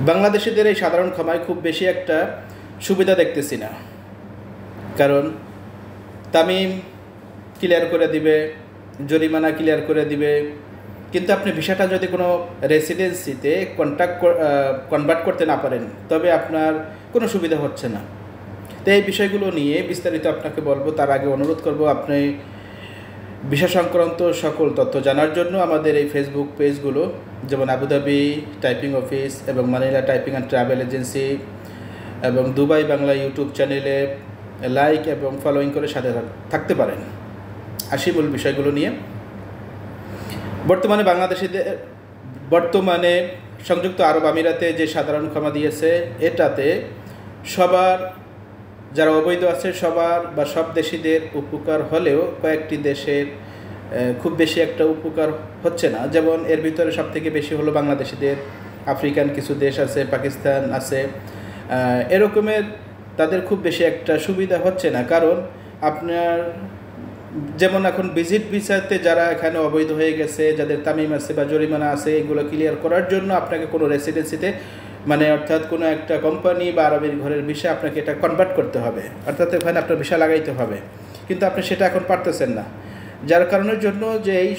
বাংলাদেশিদের এই সাধারণ ক্ষমায় খুব বেশি একটা সুবিধা দেখতেছি না। কারণ তামিম ক্লিয়ার করে দিবে, জরিমানা ক্লিয়ার করে দিবে, কিন্তু আপনি ভিসাটা যদি কোনো রেসিডেন্সিতে কনভার্ট করতে না পারেন তবে আপনার কোনো সুবিধা হচ্ছে না। তো এই বিষয়গুলো নিয়ে বিস্তারিত আপনাকে বলবো। তার আগে অনুরোধ করব, আপনি ভিসা সংক্রান্ত সকল তথ্য জানার জন্য আমাদের এই ফেসবুক পেজগুলো, যেমন আবুধাবি টাইপিং অফিস এবং Manila typing and travel agency এবং দুবাই বাংলা ইউটিউব চ্যানেলে লাইক এবং ফলোয়িং করে সাথে থাকতে পারেন। আসি মূল বিষয়গুলো নিয়ে। বর্তমানে সংযুক্ত আরব আমিরাতে যে সাধারণ ক্ষমা দিয়েছে, এটাতে সবার যারা অবৈধ আছে সবার বা সব দেশিদের উপকার হলেও কয়েকটি দেশের খুব বেশি একটা উপকার হচ্ছে না। যেমন এর ভিতরে সবথেকে বেশি হলো বাংলাদেশিদের, আফ্রিকান কিছু দেশ আছে, পাকিস্তান আছে, এরকমের তাদের খুব বেশি একটা সুবিধা হচ্ছে না। কারণ আপনার যেমন এখন ভিজিট ভিসাতে যারা এখানে অবৈধ হয়ে গেছে, যাদের তামিম আছে বা জরিমানা আছে, এগুলো ক্লিয়ার করার জন্য আপনাকে কোনো রেসিডেন্সিতে অর্থাৎ কোনো একটা কোম্পানি বা আরবের ঘরের ভিসা আপনাকে এটা কনভার্ট করতে হবে, অর্থাৎ ওখানে আপনার ভিসা লাগাইতে হবে, কিন্তু আপনি সেটা এখন পারতেছেন না। যার কারণের জন্য যে এই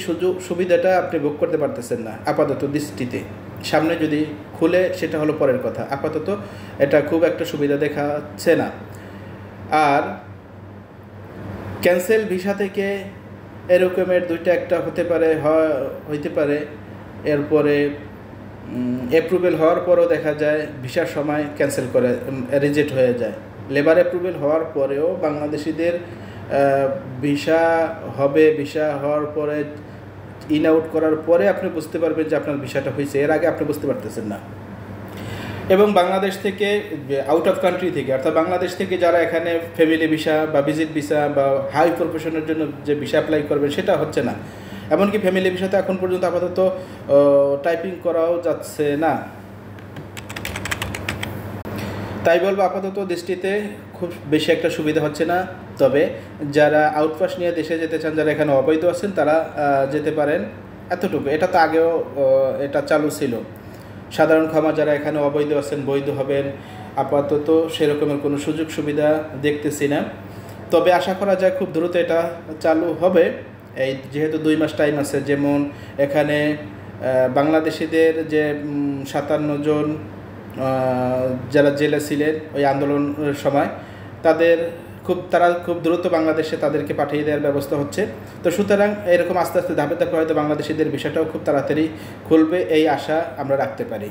সুবিধাটা আপনি ভোগ করতে পারতেছেন না আপাতত দৃষ্টিতে। সামনে যদি খুলে সেটা হলো পরের কথা, আপাতত এটা খুব একটা সুবিধা দেখাচ্ছে না। আর ক্যান্সেল ভিসা থেকে এরকমের দুইটা একটা হইতে পারে। এরপরে অ্যাপ্রুভেল হওয়ার পরও দেখা যায় ভিসার সময় ক্যান্সেল করে, রিজেক্ট হয়ে যায়। লেবার অ্যাপ্রুভেল হওয়ার পরেও বাংলাদেশিদের ভিসা হওয়ার পরে ইন আউট করার পরে আপনি বুঝতে পারবেন যে আপনার ভিসাটা হয়েছে, এর আগে আপনি বুঝতে পারতেছেন না। এবং বাংলাদেশ থেকে আউট অফ কান্ট্রি থেকে, অর্থাৎ বাংলাদেশ থেকে যারা এখানে ফ্যামিলি ভিসা বা ভিজিট ভিসা বা হাই প্রফেশনের জন্য যে ভিসা অ্যাপ্লাই করবেন সেটা হচ্ছে না। এমনকি ফ্যামিলি ভিসাতে এখন পর্যন্ত আপাতত টাইপিং করাও যাচ্ছে না। তাই বলবো আপাতত দৃষ্টিতে খুব বেশি একটা সুবিধা হচ্ছে না। তবে যারা আউটপাস নিয়ে দেশে যেতে চান, যারা এখানে অবৈধ আছেন, তারা যেতে পারেন, এতটুকু। এটা তো আগেও এটা চালু ছিল। সাধারণ ক্ষমা যারা এখানে অবৈধ আছেন বৈধ হবেন, আপাতত সেরকমের কোনো সুযোগ সুবিধা দেখতেছি না। তবে আশা করা যায় খুব দ্রুত এটা চালু হবে, এই যেহেতু 2 মাস টাইম আছে। যেমন এখানে বাংলাদেশিদের যে 57 জন যারা জেলে ছিলেন ওই আন্দোলনের সময়, তারা খুব দ্রুত বাংলাদেশে তাদেরকে পাঠিয়ে দেওয়ার ব্যবস্থা হচ্ছে। তো সুতরাং এরকম আস্তে আস্তে ধাপে ধাপে হয়তো বাংলাদেশিদের বিষয়টাও খুব তাড়াতাড়ি খুলবে, এই আশা আমরা রাখতে পারি।